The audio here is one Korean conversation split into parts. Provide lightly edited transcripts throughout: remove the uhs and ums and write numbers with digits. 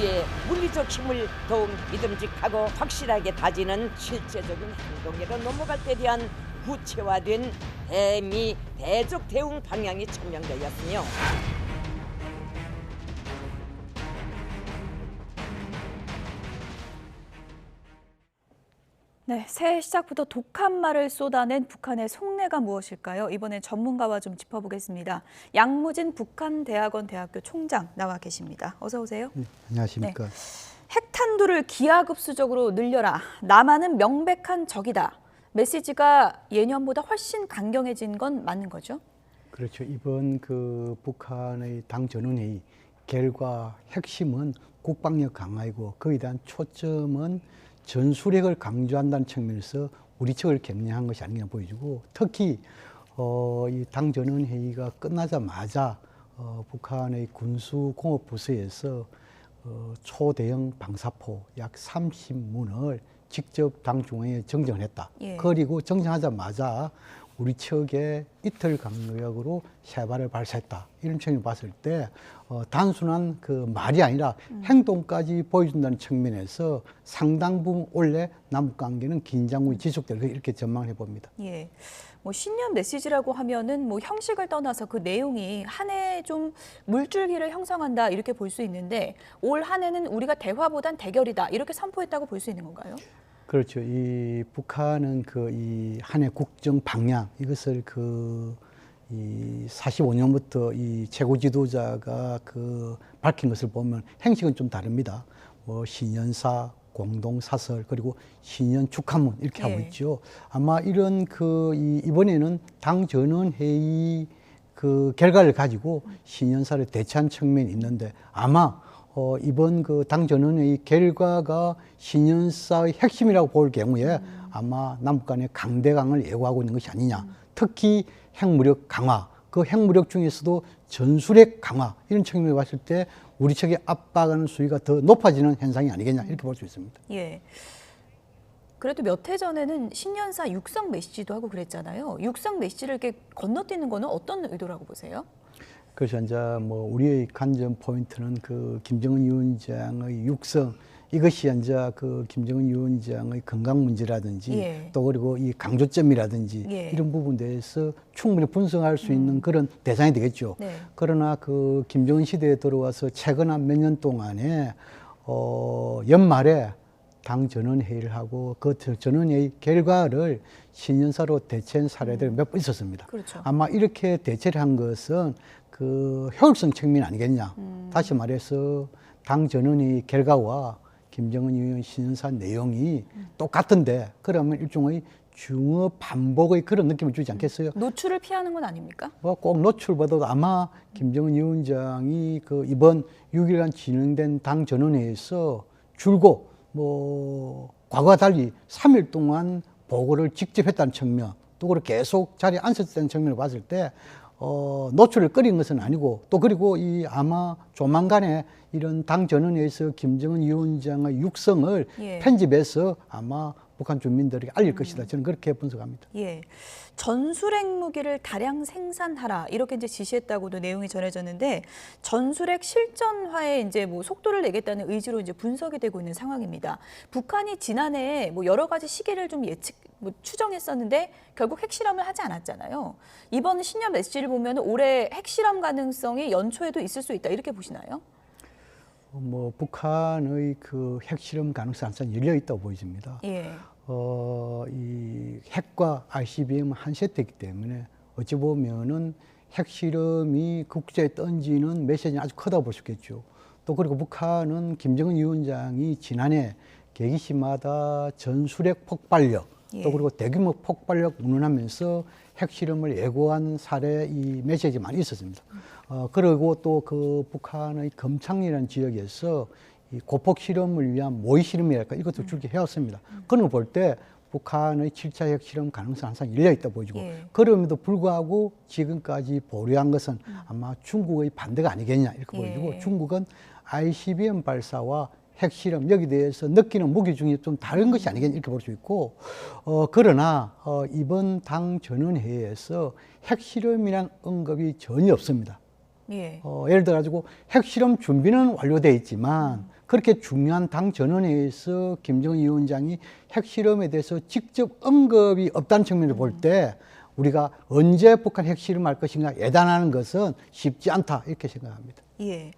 우리의 물리적 힘을 더욱 믿음직하고 확실하게 다지는 실제적인 행동으로 넘어갈 때 대한 구체화된 대미 대적 대응 방향이 천명되었으며 네, 새해 시작부터 독한 말을 쏟아낸 북한의 속내가 무엇일까요? 이번엔 전문가와 좀 짚어보겠습니다. 양무진 북한대학원 대학교 총장 나와 계십니다. 어서 오세요. 네, 안녕하십니까. 네. 핵탄두를 기하급수적으로 늘려라. 남한은 명백한 적이다. 메시지가 예년보다 훨씬 강경해진 건 맞는 거죠? 그렇죠. 이번 그 북한의 당 전원회의 결과 핵심은 국방력 강화이고 거기에 대한 초점은 전술핵을 강조한다는 측면에서 우리 측을 격려한 것이 아니냐 보여지고 특히 이 당 전원회의가 끝나자마자 북한의 군수공업부서에서 초대형 방사포 약 30문을 직접 당 중앙에 정정을 했다. 예. 그리고 정정하자마자 우리 측에 이틀 강력으로 세 발을 발사했다. 이런 측면을 봤을 때 단순한 그 말이 아니라 행동까지 보여준다는 측면에서 상당 부분 원래 남북 관계는 긴장이 지속될 이렇게 전망해 봅니다. 예. 뭐 신년 메시지라고 하면은 뭐 형식을 떠나서 그 내용이 한 해에 좀 물줄기를 형성한다 이렇게 볼 수 있는데 올 한 해는 우리가 대화보단 대결이다 이렇게 선포했다고 볼 수 있는 건가요? 그렇죠. 이 북한은 그 이 한 해 국정 방향 이것을 이 45년부터 이 최고 지도자가 그 밝힌 것을 보면 행식은 좀 다릅니다. 뭐 신년사, 공동사설 그리고 신년 축하문 이렇게 하고 예. 있죠. 아마 이런 이번에는 당 전원회의 그 결과를 가지고 신년사를 대체한 측면이 있는데 아마 이번 그 당 전원회의 결과가 신년사의 핵심이라고 볼 경우에 아마 남북 간의 강대강을 예고하고 있는 것이 아니냐. 특히 핵무력 강화, 그 핵무력 중에서도 전술핵 강화 이런 측면을 봤을 때 우리 측에 압박하는 수위가 더 높아지는 현상이 아니겠냐 이렇게 볼 수 있습니다. 예. 그래도 몇 해 전에는 신년사 육성 메시지도 하고 그랬잖아요. 육성 메시지를 이렇게 건너뛰는 거는 어떤 의도라고 보세요? 그래서 이제 뭐 우리의 관전 포인트는 그 김정은 위원장의 육성 이것이 이제 그 김정은 위원장의 건강 문제라든지 예. 또 그리고 이 강조점이라든지 예. 이런 부분에 대해서 충분히 분석할 수 있는 그런 대상이 되겠죠. 네. 그러나 그 김정은 시대에 들어와서 최근 한 몇 년 동안에 연말에 당 전원회의를 하고 그 전원회의 결과를 신년사로 대체한 사례들이 몇 번 있었습니다. 그렇죠. 아마 이렇게 대체를 한 것은 그 효율성 측면 아니겠냐. 다시 말해서 당 전원회의 결과와 김정은 위원 신년사 내용이 똑같은데 그러면 일종의 중어 반복의 그런 느낌을 주지 않겠어요? 노출을 피하는 건 아닙니까? 꼭 노출보다도 아마 김정은 위원장이 그 이번 6일간 진행된 당 전원회의에서 줄곧 뭐 과거와 달리 3일 동안 보고를 직접 했다는 측면 또 그리고 계속 자리에 앉았다는 측면을 봤을 때 노출을 끓인 것은 아니고 또 그리고 이 아마 조만간에 이런 당 전원회의에서 김정은 위원장의 육성을 예. 편집해서 아마 북한 주민들에게 알릴 것이다. 저는 그렇게 분석합니다. 예. 전술핵 무기를 다량 생산하라 이렇게 이제 지시했다고도 내용이 전해졌는데 전술핵 실전화에 이제 뭐 속도를 내겠다는 의지로 이제 분석이 되고 있는 상황입니다. 북한이 지난해 뭐 여러 가지 시기를 좀 추정했었는데 결국 핵실험을 하지 않았잖아요. 이번 신년 메시지를 보면 올해 핵실험 가능성이 연초에도 있을 수 있다 이렇게 보시나요? 뭐 북한의 그 핵실험 가능성이 항상 열려 있다고 보여집니다. 예. 이 핵과 ICBM 한 세트이기 때문에 어찌 보면은 핵실험이 국제에 던지는 메시지는 아주 크다고 볼 수 있겠죠. 또 그리고 북한은 김정은 위원장이 지난해 계기시마다 전술핵 폭발력 예. 또 그리고 대규모 폭발력 운운하면서 핵실험을 예고한 사례 이 메시지 많이 있었습니다. 그리고 또 그 북한의 금창리라는 지역에서 이 고폭 실험을 위한 모의 실험이랄까 이것도 줄게 해왔습니다. 그런 걸 볼 때 북한의 7차 핵실험 가능성 항상 열려 있다 보이고 예. 그럼에도 불구하고 지금까지 보류한 것은 아마 중국의 반대가 아니겠냐 이렇게 보여지고 예. 중국은 ICBM 발사와 핵실험 여기 대해서 느끼는 무기 중에 좀 다른 것이 아니겠냐 이렇게 볼 수 있고 그러나 이번 당 전원회의에서 핵실험이란 언급이 전혀 없습니다. 예. 예를 들어 가지고 핵실험 준비는 완료돼 있지만 그렇게 중요한 당 전원회의에서 김정은 위원장이 핵실험에 대해서 직접 언급이 없다는 측면을 볼 때 우리가 언제 북한 핵실험할 것인가 예단하는 것은 쉽지 않다 이렇게 생각합니다. 예.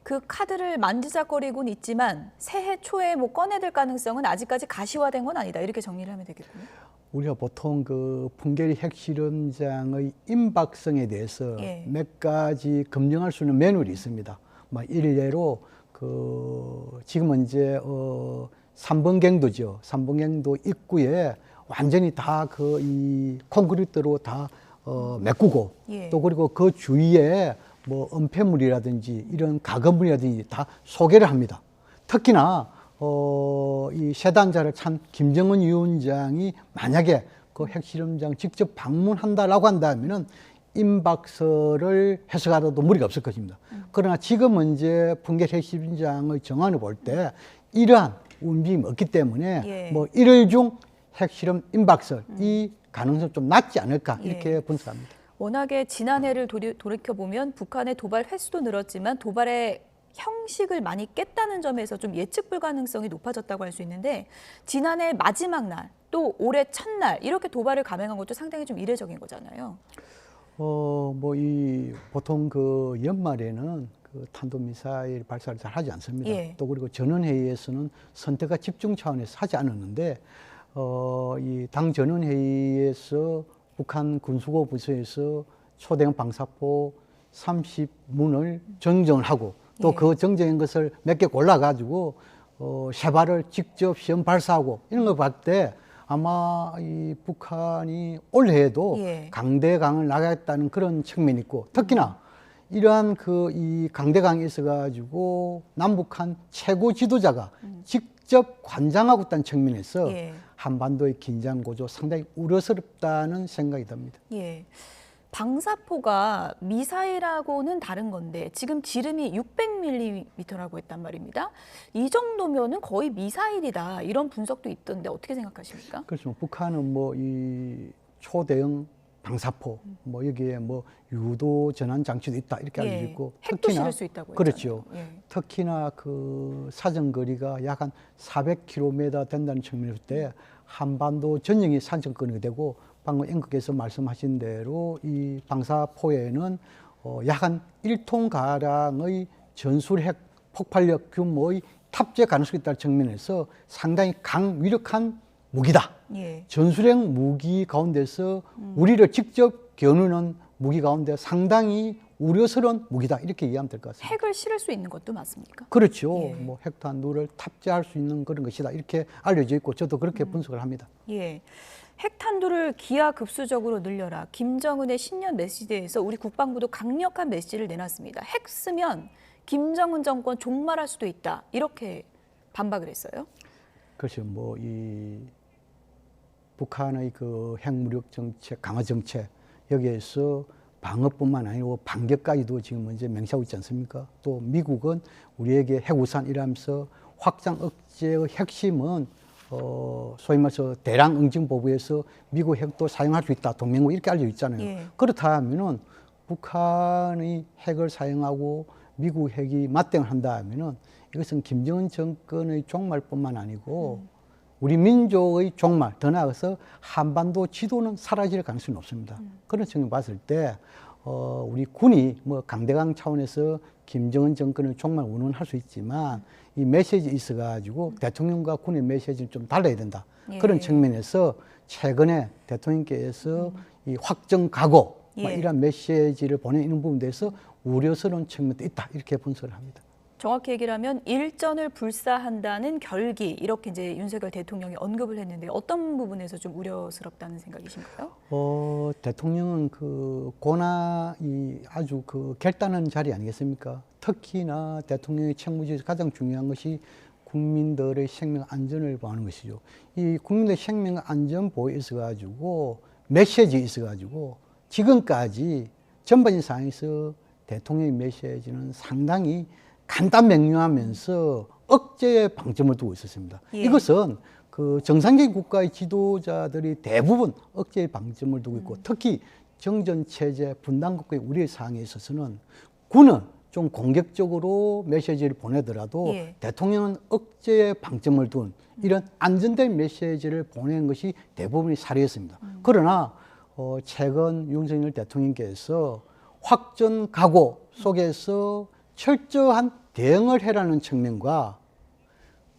그 카드를 만지작거리곤 있지만 새해 초에 뭐 꺼내들 가능성은 아직까지 가시화된 건 아니다. 이렇게 정리를 하면 되겠군요. 우리가 보통 그 풍계리 핵실험장의 임박성에 대해서 예. 몇 가지 검증할 수 있는 매뉴얼이 있습니다. 뭐 일례로 지금은 이제 3번경도죠. 3번경도 입구에 완전히 다 이 콘크리트로 다 메꾸고 예. 또 그리고 그 주위에 뭐 은폐물이라든지 이런 가건물이라든지 다 소개를 합니다. 특히나 이 세단자를 찬 김정은 위원장이 만약에 그 핵실험장 직접 방문한다라고 한다면은 임박설을 해석하더라도 무리가 없을 것입니다. 그러나 지금은 이제 풍계 핵실험장의 정안을 볼 때 이러한 움직임이 없기 때문에 예. 뭐 1월 중 핵실험 임박설 이 가능성 좀 낮지 않을까 이렇게 분석합니다. 워낙에 지난해를 돌이켜보면 북한의 도발 횟수도 늘었지만 도발의 형식을 많이 깼다는 점에서 좀 예측 불가능성이 높아졌다고 할 수 있는데 지난해 마지막 날 또 올해 첫날 이렇게 도발을 감행한 것도 상당히 좀 이례적인 거잖아요. 보통 그 연말에는 그 탄도미사일 발사를 잘 하지 않습니다. 예. 또 그리고 전원회의에서는 선택과 집중 차원에서 하지 않았는데, 이 당 전원회의에서 북한 군수고 부서에서 초대형 방사포 30문을 정정을 하고 또 예. 그 정정한 것을 몇 개 골라가지고 세 발을 직접 시험 발사하고 이런 걸 봤을 때 아마 이 북한이 올해에도 예. 강대강을 나가겠다는 그런 측면이 있고 특히나 이러한 이 강대강에 있어가지고 남북한 최고 지도자가 직접 관장하고 있다는 측면에서 예. 한반도의 긴장 고조 상당히 우려스럽다는 생각이 듭니다. 예. 방사포가 미사일하고는 다른 건데 지금 지름이 600mm라고 했단 말입니다. 이 정도면은 거의 미사일이다 이런 분석도 있던데 어떻게 생각하십니까? 그렇죠. 북한은 뭐 이 초대형 방사포, 뭐 여기에 뭐 유도 전환 장치도 있다 이렇게 알려져 있고 핵도 실을 수 있다고 그렇죠. 했잖아요. 예. 특히나 그 사정 거리가 약 한 400km 된다는 측면일 때 한반도 전역이 산정거리가 되고 방금 앵커께서 말씀하신 대로 이 방사포에는 약 한 1톤 가량의 전술핵 폭발력 규모의 탑재 가능성이 있다는 측면에서 상당히 강위력한 무기다. 예. 전술핵 무기 가운데서 우리를 직접 겨누는 무기 가운데 상당히 우려스러운 무기다. 이렇게 이해하면 될 것 같습니다. 핵을 실을 수 있는 것도 맞습니까? 그렇죠. 예. 뭐 핵탄두를 탑재할 수 있는 그런 것이다. 이렇게 알려져 있고 저도 그렇게 분석을 합니다. 예. 핵탄두를 기하급수적으로 늘려라. 김정은의 신년 메시지에서 우리 국방부도 강력한 메시지를 내놨습니다. 핵 쓰면 김정은 정권 종말할 수도 있다. 이렇게 반박을 했어요. 그렇죠. 뭐 이 북한의 그 핵무력 정책, 강화 정책 여기에서 방어뿐만 아니고 반격까지도 지금 이제 명시하고 있지 않습니까? 또 미국은 우리에게 핵우산 이라면서 확장 억제의 핵심은 소위 말해서 대량 응징 보부에서 미국 핵도 사용할 수 있다. 동맹국 이렇게 알려져 있잖아요. 예. 그렇다면은 북한이 핵을 사용하고 미국 핵이 맞대응을 한다 하면은 이것은 김정은 정권의 종말뿐만 아니고 우리 민족의 종말, 더 나아가서 한반도 지도는 사라질 가능성이 높습니다. 그런 측면 봤을 때 우리 군이 뭐 강대강 차원에서 김정은 정권의 종말 운운할 수 있지만 이 메시지 있어가지고 대통령과 군의 메시지는 좀 달라야 된다. 예. 그런 측면에서 최근에 대통령께서 이 확정 각오 뭐 예. 이런 메시지를 보내는 부분에 대해서 우려스러운 측면도 있다. 이렇게 분석을 합니다. 정확히 얘기를 하면 일전을 불사한다는 결기 이렇게 이제 윤석열 대통령이 언급을 했는데 어떤 부분에서 좀 우려스럽다는 생각이신가요? 대통령은 그 고난이 아주 그 결단하는 자리 아니겠습니까? 특히나 대통령의 책무지에서 가장 중요한 것이 국민들의 생명 안전을 보호하는 것이죠. 이 국민들의 생명 안전 보호에 있어가지고 메시지 있어가지고 지금까지 전반적인 상황에서 대통령의 메시지는 상당히 간단 명료하면서 억제의 방점을 두고 있었습니다. 예. 이것은 그 정상적인 국가의 지도자들이 대부분 억제의 방점을 두고 있고 특히 정전 체제 분단국가의 우리의 상황에 있어서는 군은 좀 공격적으로 메시지를 보내더라도 예. 대통령은 억제에 방점을 둔 이런 안전된 메시지를 보내는 것이 대부분의 사례였습니다. 그러나 최근 윤석열 대통령께서 확전 각오 속에서 철저한 대응을 해라는 측면과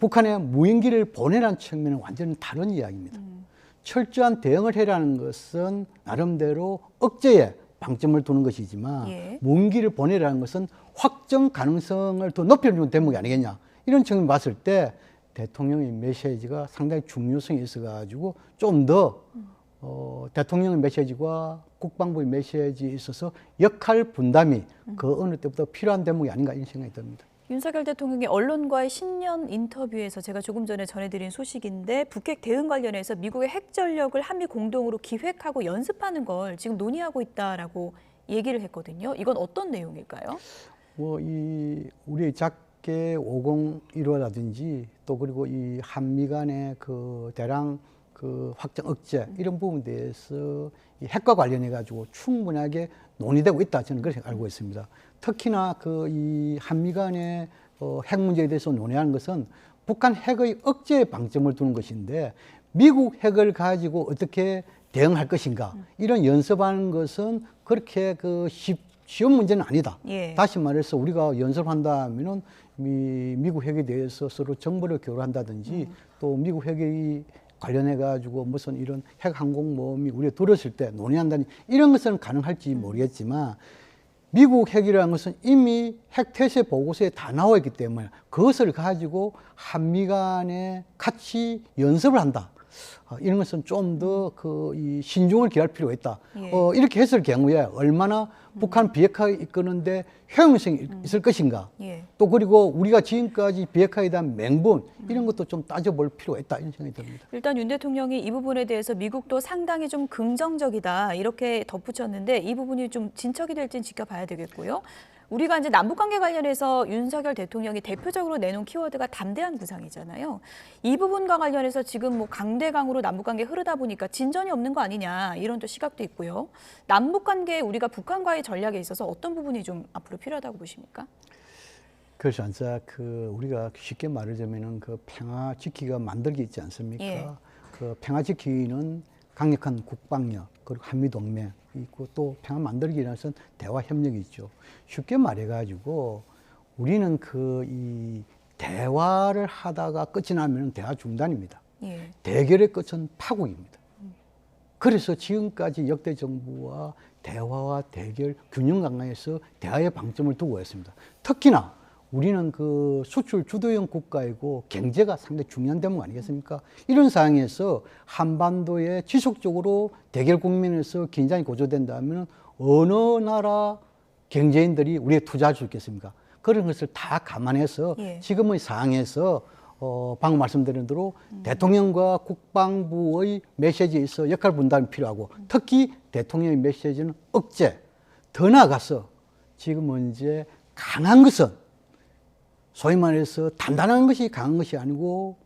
북한에 무인기를 보내라는 측면은 완전히 다른 이야기입니다. 철저한 대응을 해라는 것은 나름대로 억제에 방점을 두는 것이지만 예. 무인기를 보내라는 것은 확정 가능성을 더 높여주는 대목이 아니겠냐. 이런 측면 봤을 때 대통령의 메시지가 상당히 중요성이 있어가지고 좀 더 대통령의 메시지와 국방부의 메시지에 있어서 역할 분담이 그 어느 때보다 필요한 대목이 아닌가 이런 생각이 듭니다. 윤석열 대통령이 언론과의 신년 인터뷰에서 제가 조금 전에 전해드린 소식인데 북핵 대응 관련해서 미국의 핵 전력을 한미 공동으로 기획하고 연습하는 걸 지금 논의하고 있다라고 얘기를 했거든요. 이건 어떤 내용일까요? 우리의 작게 501호라든지 또 그리고 이 한미 간의 그 대량 그 확장 억제 이런 부분에 대해서 이 핵과 관련해 가지고 충분하게 논의되고 있다 저는 그렇게 알고 있습니다. 특히나 그 이 한미 간의 핵 문제에 대해서 논의하는 것은 북한 핵의 억제에 방점을 두는 것인데 미국 핵을 가지고 어떻게 대응할 것인가 이런 연습하는 것은 그렇게 그 쉬운 문제는 아니다. 예. 다시 말해서 우리가 연습한다면은 미국 핵에 대해서 서로 정보를 교류한다든지 또 미국 핵에 관련해 가지고 무슨 이런 핵 항공모함이 우리가 들었을 때 논의한다니 이런 것은 가능할지 모르겠지만 미국 핵이라는 것은 이미 핵 태세 보고서에 다 나와 있기 때문에 그것을 가지고 한미 간에 같이 연습을 한다. 이런 것은 좀 더 이 신중을 기할 필요가 있다. 예. 이렇게 했을 경우에 얼마나 북한 비핵화에 이끄는데 효용성이 있을 것인가. 예. 또 그리고 우리가 지금까지 비핵화에 대한 맹분 이런 것도 좀 따져볼 필요가 있다 이런 생각이 듭니다. 일단 윤 대통령이 이 부분에 대해서 미국도 상당히 좀 긍정적이다 이렇게 덧붙였는데 이 부분이 좀 진척이 될지는 지켜봐야 되겠고요. 우리가 이제 남북관계 관련해서 윤석열 대통령이 대표적으로 내놓은 키워드가 담대한 구상이잖아요. 이 부분과 관련해서 지금 뭐 강대강으로 남북관계 흐르다 보니까 진전이 없는 거 아니냐 이런 또 시각도 있고요. 남북관계에 우리가 북한과의 전략에 있어서 어떤 부분이 좀 앞으로 필요하다고 보십니까? 그렇죠. 우리가 쉽게 말하자면은 그 평화 지키기가 만들기 있지 않습니까? 예. 그 평화 지키기는 강력한 국방력 그리고 한미 동맹 있고 또 평화 만들기라는 것은 대화 협력이 있죠. 쉽게 말해가지고 우리는 이 대화를 하다가 끝이 나면은 대화 중단입니다. 예. 대결의 끝은 파국입니다. 그래서 지금까지 역대 정부와 대화와 대결 균형 강화에서 대화의 방점을 두고 있습니다. 특히나 우리는 그 수출 주도형 국가이고 경제가 상당히 중요한 대목 아니겠습니까? 이런 상황에서 한반도에 지속적으로 대결 국면에서 긴장이 고조된다면 어느 나라 경제인들이 우리에 투자할 수 있겠습니까? 그런 것을 다 감안해서 예. 지금의 상황에서 방금 말씀드린 대로 대통령과 국방부의 메시지에 있어 역할 분담이 필요하고 특히 대통령의 메시지는 억제, 더 나아가서 지금은 이제 강한 것은 소위 말해서 단단한 것이 강한 것이 아니고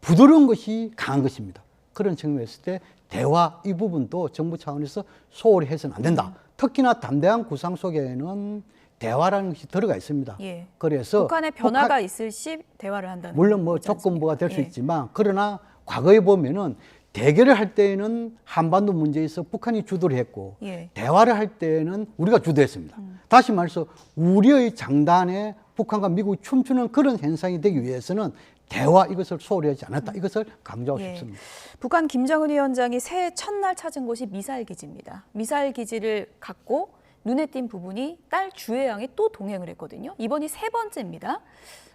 부드러운 것이 강한 것입니다. 그런 측면에서 했을 때 대화 이 부분도 정부 차원에서 소홀히 해서는 안 된다. 특히나 담대한 구상 속에는 대화라는 것이 들어가 있습니다. 예. 그래서 북한의 변화가 있을 시 대화를 한다는 물론 뭐 거지 않습니까? 조건부가 될 수 예. 있지만 그러나 과거에 보면은 대결을 할 때에는 한반도 문제에서 북한이 주도를 했고 예. 대화를 할 때에는 우리가 주도했습니다. 다시 말해서 우리의 장단에 북한과 미국이 춤추는 그런 현상이 되기 위해서는 대화 이것을 소홀히 하지 않았다. 이것을 강조하고 예. 싶습니다. 북한 김정은 위원장이 새해 첫날 찾은 곳이 미사일 기지입니다. 미사일 기지를 갖고 눈에 띈 부분이 딸 주혜양이 또 동행을 했거든요. 이번이 세 번째입니다.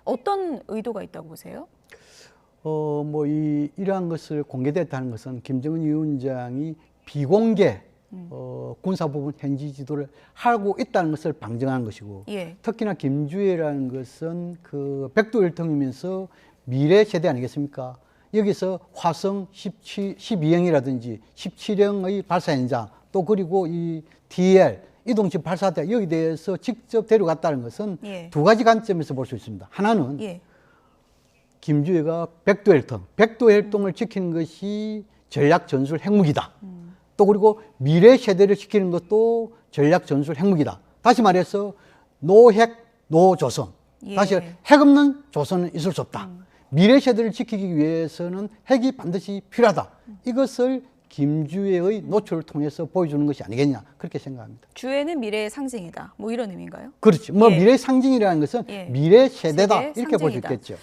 어떤 의도가 있다고 보세요? 이러한 것을 공개됐다는 것은 김정은 위원장이 비공개 군사 부분 현지 지도를 하고 있다는 것을 방증하는 것이고 예. 특히나 김주혜라는 것은 그 백두혈통이면서 미래 세대 아니겠습니까? 여기서 화성 12형이라든지 17형의 발사 현장 또 그리고 이 DL 이동식 발사대 여기 대해서 직접 데려갔다는 것은 예. 두 가지 관점에서 볼 수 있습니다. 하나는 예. 김주혜가 백두혈통을 지키는 것이 전략 전술 핵무기다. 또 그리고 미래 세대를 지키는 것도 전략 전술 핵무기다. 다시 말해서 노핵 노조선. 예. 다시 핵 없는 조선은 있을 수 없다. 미래 세대를 지키기 위해서는 핵이 반드시 필요하다. 이것을 김주애의 노출을 통해서 보여주는 것이 아니겠냐 그렇게 생각합니다. 주애는 미래의 상징이다. 뭐 이런 의미인가요? 그렇지. 뭐 예. 미래 상징이라는 것은 예. 미래 세대다 세대의 이렇게 볼 수 상징이다. 있겠죠.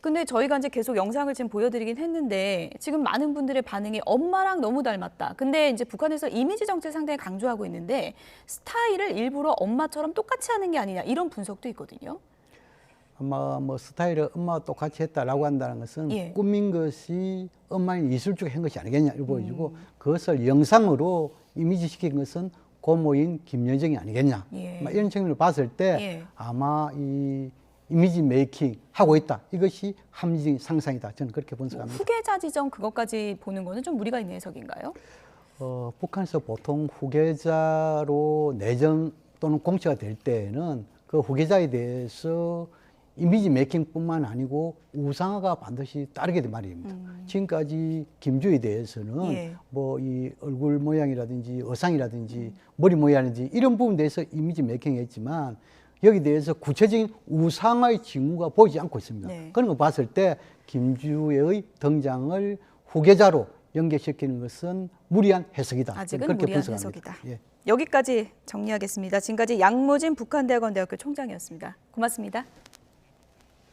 근데 저희가 이제 계속 영상을 지금 보여드리긴 했는데 지금 많은 분들의 반응이 엄마랑 너무 닮았다. 근데 이제 북한에서 이미지 정책 상당히 강조하고 있는데 스타일을 일부러 엄마처럼 똑같이 하는 게 아니냐 이런 분석도 있거든요. 아마 뭐 스타일을 엄마와 똑같이 했다라고 한다는 것은 예. 꾸민 것이 엄마의 이술적인 한 것이 아니겠냐 이렇게 보여지고 그것을 영상으로 이미지시킨 것은 고모인 김여정이 아니겠냐 예. 이런 측면을 봤을 때 예. 아마 이 이미지 메이킹 하고 있다. 이것이 합리적인 상상이다. 저는 그렇게 분석합니다. 후계자 지정 그것까지 보는 거는 좀 무리가 있는 해석인가요? 북한에서 보통 후계자로 내정 또는 공천가 될 때에는 그 후계자에 대해서 이미지 메이킹뿐만 아니고 우상화가 반드시 따르게 된 말입니다. 지금까지 김주에 대해서는 예. 뭐 이 얼굴 모양이라든지 의상이라든지 머리 모양이라든지 이런 부분에 대해서 이미지 메이킹했지만 여기 대해서 구체적인 우상화의 징후가 보이지 않고 있습니다. 네. 그런 거 봤을 때 김주애의 등장을 후계자로 연계시키는 것은 무리한 해석이다. 아직은 그렇게 무리한 분석합니다. 해석이다. 예. 여기까지 정리하겠습니다. 지금까지 양모진 북한대학원 대학교 총장이었습니다. 고맙습니다.